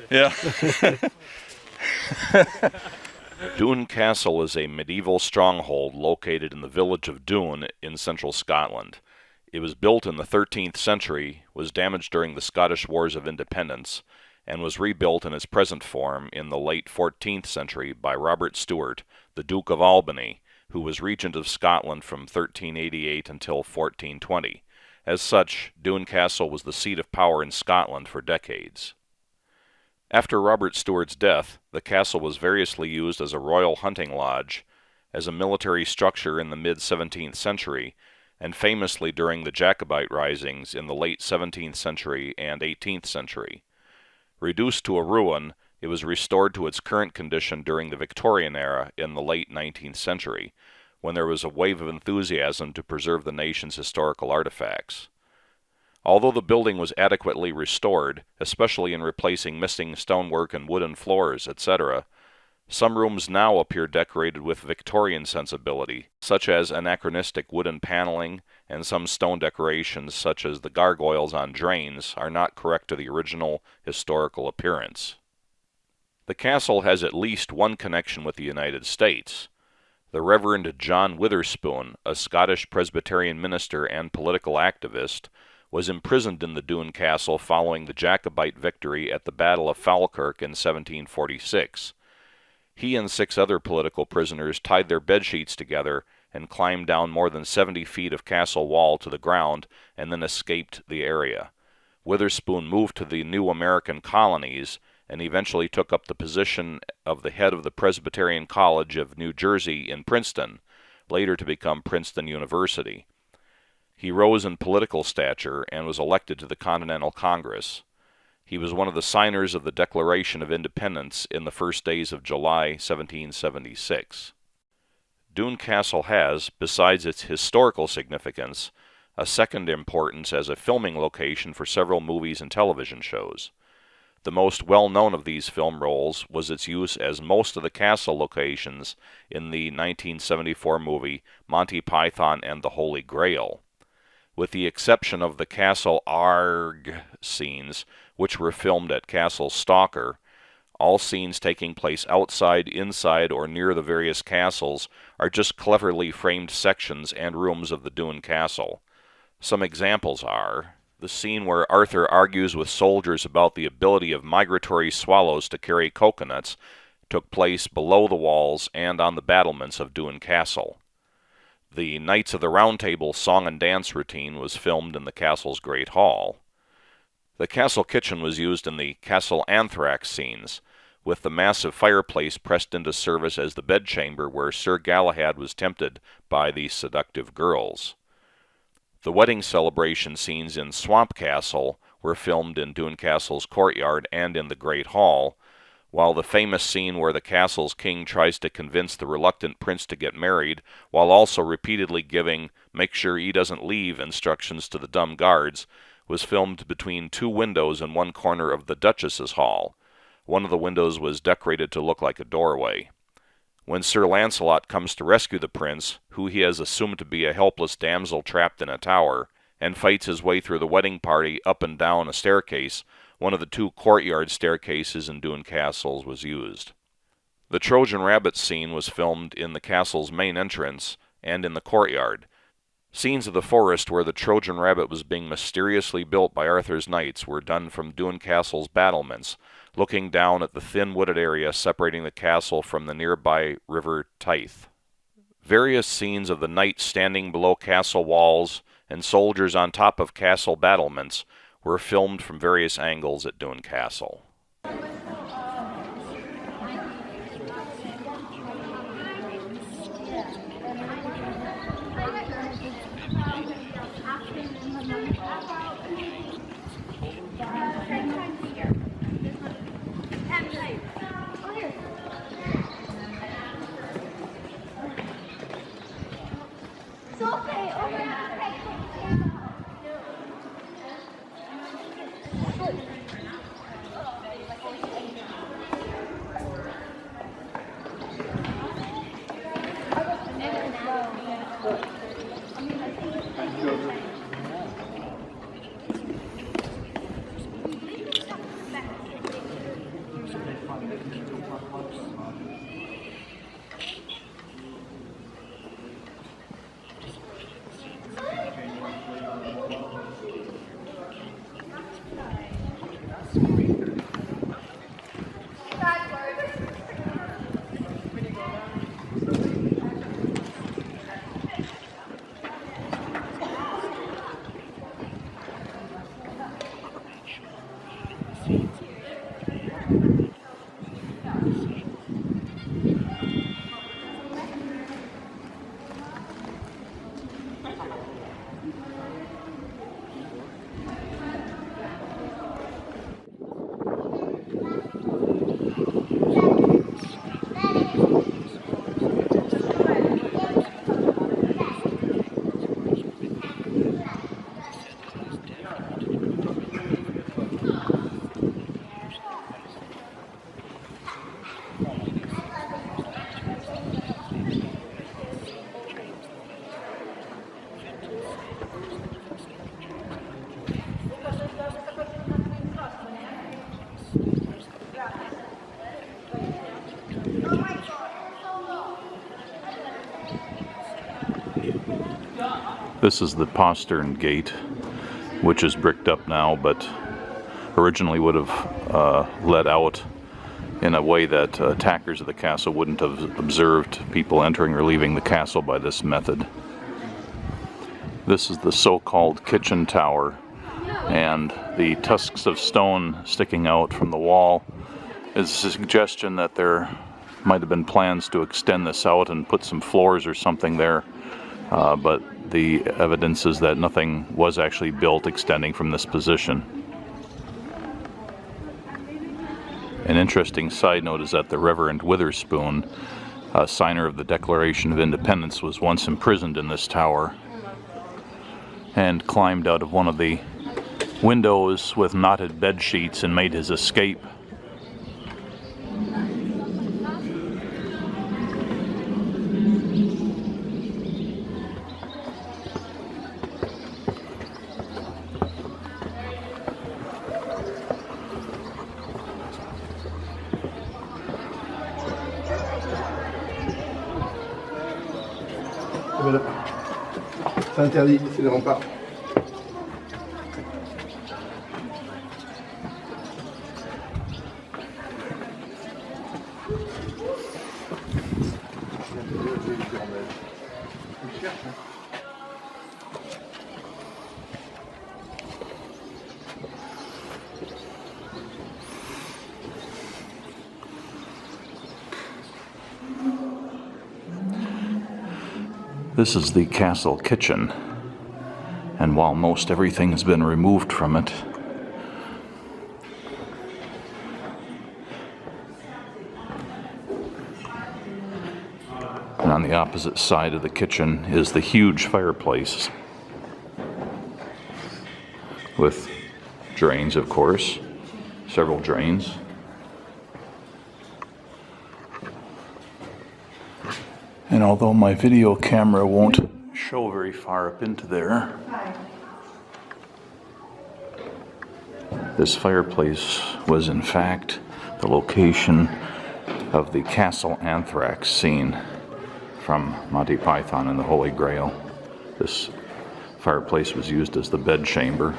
Yeah. Doune Castle is a medieval stronghold located in the village of Doune in central Scotland. It was built in the 13th century, was damaged during the Scottish Wars of Independence, and was rebuilt in its present form in the late 14th century by Robert Stewart, the Duke of Albany, who was regent of Scotland from 1388 until 1420. As such, Doune Castle was the seat of power in Scotland for decades. After Robert Stewart's death, the castle was variously used as a royal hunting lodge, as a military structure in the mid-17th century, and famously during the Jacobite risings in the late 17th century and 18th century. Reduced to a ruin, it was restored to its current condition during the Victorian era in the late 19th century, when there was a wave of enthusiasm to preserve the nation's historical artifacts. Although the building was adequately restored, especially in replacing missing stonework and wooden floors, etc., some rooms now appear decorated with Victorian sensibility, such as anachronistic wooden paneling, and some stone decorations, such as the gargoyles on drains, are not correct to the original historical appearance. The castle has at least one connection with the United States. The Reverend John Witherspoon, a Scottish Presbyterian minister and political activist, was imprisoned in the Doune Castle following the Jacobite victory at the Battle of Falkirk in 1746. He and 6 other political prisoners tied their bedsheets together and climbed down more than 70 feet of castle wall to the ground and then escaped the area. Witherspoon moved to the new American colonies and eventually took up the position of the head of the Presbyterian College of New Jersey in Princeton, later to become Princeton University. He rose in political stature and was elected to the Continental Congress. He was one of the signers of the Declaration of Independence in the first days of July 1776. Doune Castle has, besides its historical significance, a second importance as a filming location for several movies and television shows. The most well-known of these film roles was its use as most of the castle locations in the 1974 movie Monty Python and the Holy Grail. With the exception of the Castle Arg scenes, which were filmed at Castle Stalker, all scenes taking place outside, inside, or near the various castles are just cleverly framed sections and rooms of the Doune Castle. Some examples are the scene where Arthur argues with soldiers about the ability of migratory swallows to carry coconuts took place below the walls and on the battlements of Doune Castle. The Knights of the Round Table song and dance routine was filmed in the castle's Great Hall. The castle kitchen was used in the Castle Anthrax scenes, with the massive fireplace pressed into service as the bedchamber where Sir Galahad was tempted by the seductive girls. The wedding celebration scenes in Swamp Castle were filmed in Doune Castle's courtyard and in the Great Hall, while the famous scene where the castle's king tries to convince the reluctant prince to get married, while also repeatedly giving "make sure he doesn't leave" instructions to the dumb guards, was filmed between 2 windows in one corner of the Dutchess's hall. One of the windows was decorated to look like a doorway. When Sir Lancelot comes to rescue the prince, who he has assumed to be a helpless damsel trapped in a tower, and fights his way through the wedding party up and down a staircase, one of the 2 courtyard staircases in Doune Castle was used. The Trojan Rabbit scene was filmed in the castle's main entrance and in the courtyard. Scenes of the forest where the Trojan Rabbit was being mysteriously built by Arthur's knights were done from Doune Castle's battlements, looking down at the thin wooded area separating the castle from the nearby River Tythe. Various scenes of the knights standing below castle walls and soldiers on top of castle battlements were filmed from various angles at Doune Castle. This is the postern gate, which is bricked up now, but originally would have let out in a way that attackers of the castle wouldn't have observed people entering or leaving the castle by this method. This is the so-called kitchen tower, and the tusks of stone sticking out from the wall is a suggestion that there might have been plans to extend this out and put some floors or something there, but the evidence is that nothing was actually built extending from this position. An interesting side note is that the Reverend Witherspoon, a signer of the Declaration of Independence, was once imprisoned in this tower and climbed out of one of the windows with knotted bed sheets and made his escape. Voilà. C'est interdit, c'est les remparts. This is the castle kitchen, and while most everything has been removed from it, and on the opposite side of the kitchen is the huge fireplace with drains, of course, several drains. And although my video camera won't show very far up into there, this fireplace was in fact the location of the castle Anthrax scene from Monty Python and the Holy Grail. This fireplace was used as the bedchamber.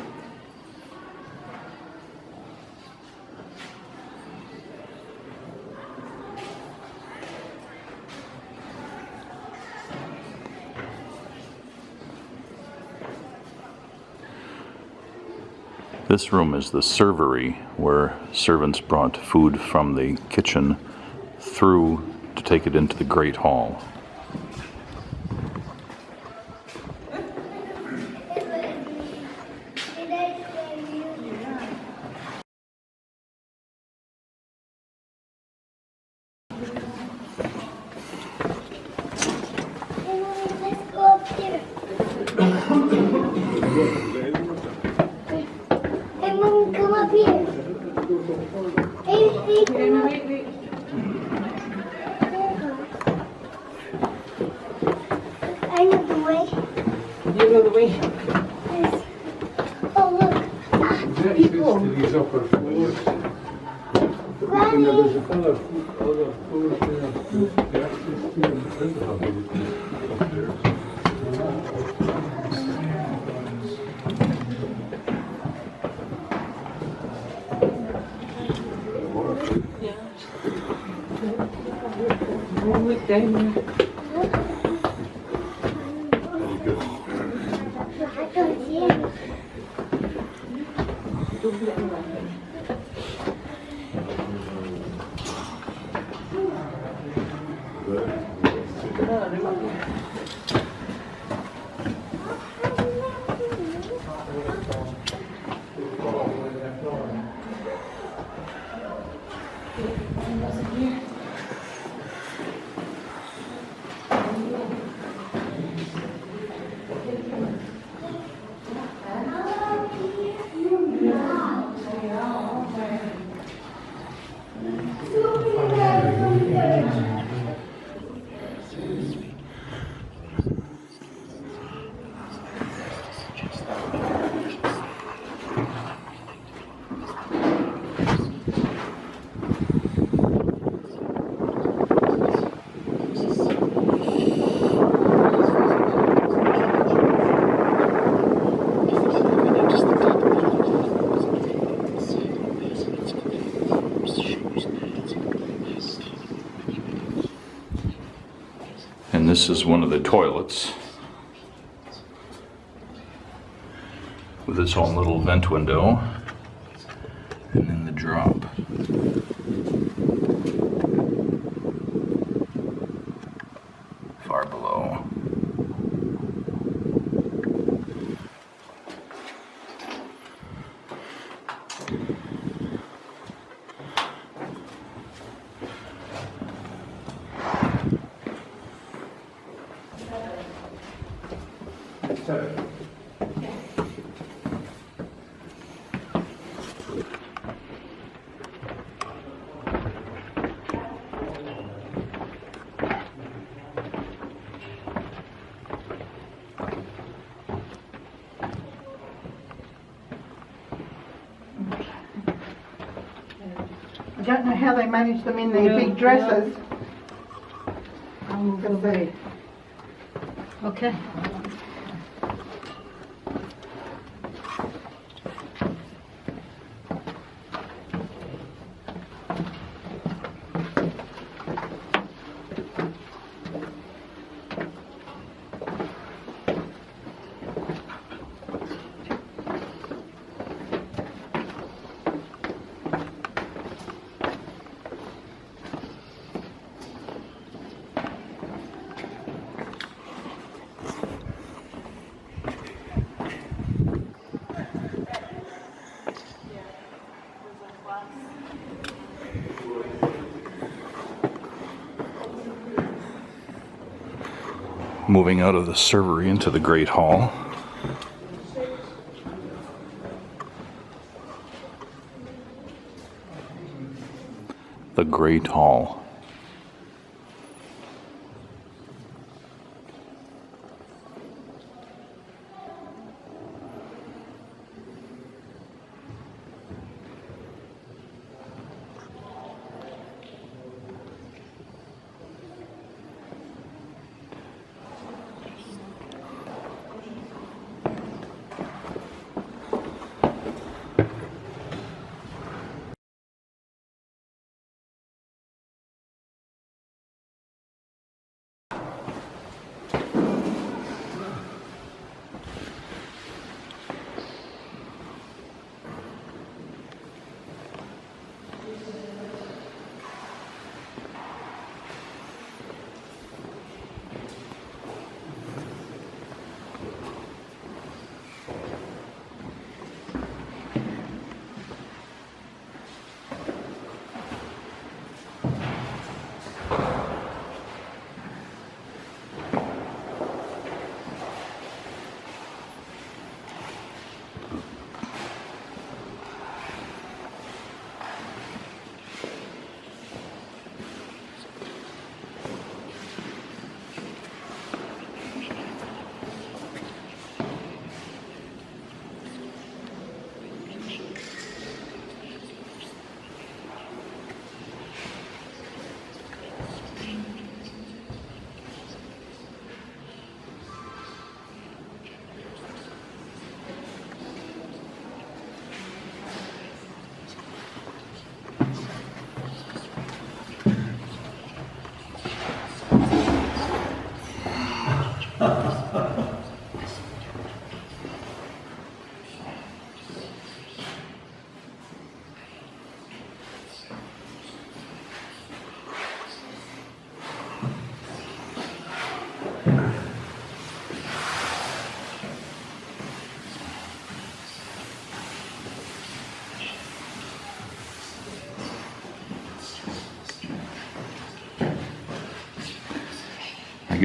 This room is the Servery, where servants brought food from the kitchen through to take it into the Great Hall. Let's go up there. Hey, Mom, come up here. Hey, come up. And there was a other foolish thing up there. I don't see it. And this is one of the toilets with its own little vent window, and then the drop. Far below. I don't know how they manage them in their big dresses. I'm going to see. Okay. Moving out of the servery into the Great Hall. The Great Hall.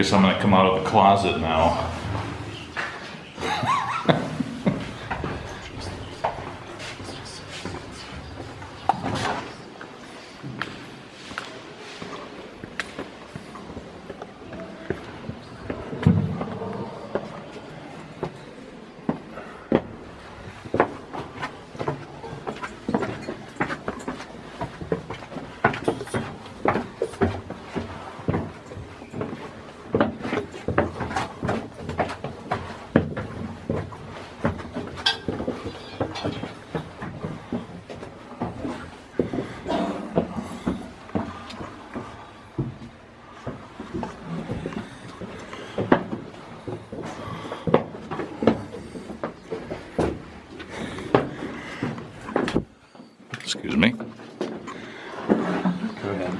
guess I'm gonna come out of the closet now. Excuse me. Go ahead.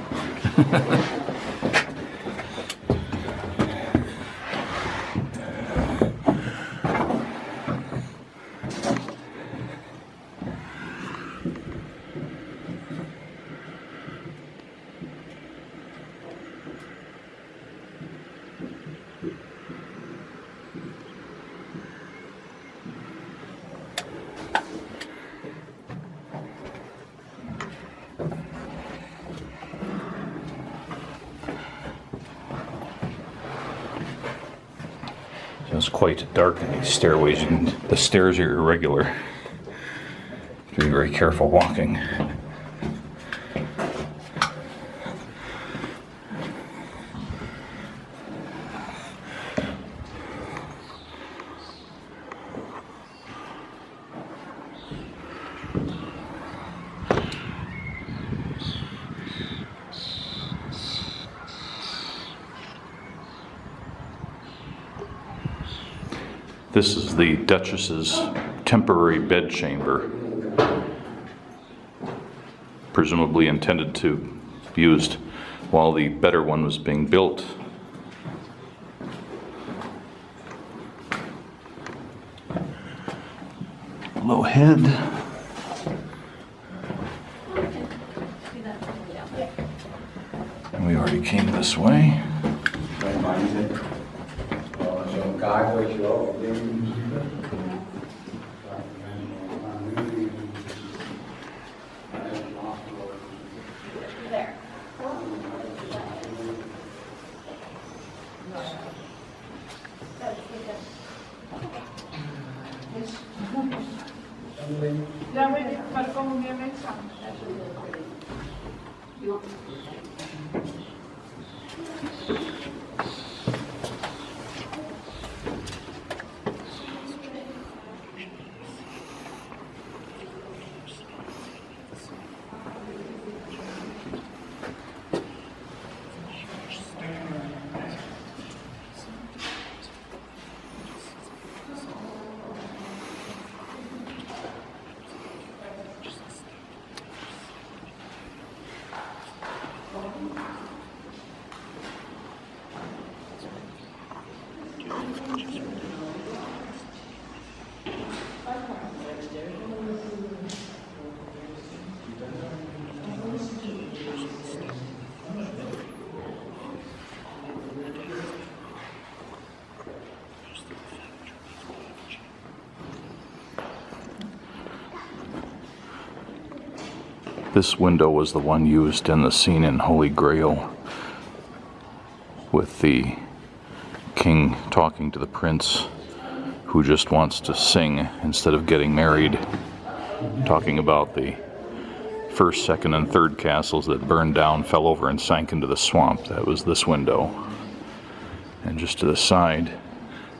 It's quite dark in these stairways. The stairs are irregular. Be very careful walking. This is the Dutchess's temporary bedchamber, presumably intended to be used while the better one was being built. Low head. And we already came this way. This window was the one used in the scene in Holy Grail with the king talking to the prince who just wants to sing instead of getting married, talking about the first, second, and third castles that burned down, fell over, and sank into the swamp. That was this window. And just to the side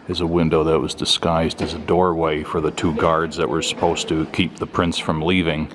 is a window that was disguised as a doorway for the two guards that were supposed to keep the prince from leaving.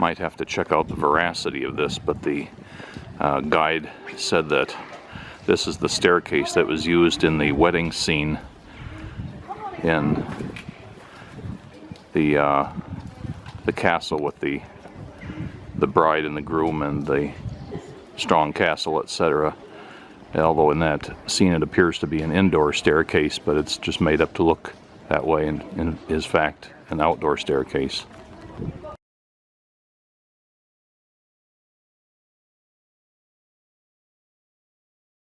Might have to check out the veracity of this, but the guide said that this is the staircase that was used in the wedding scene in the castle with the bride and the groom and the strong castle, etc. Although in that scene it appears to be an indoor staircase, but it's just made up to look that way and is fact an outdoor staircase.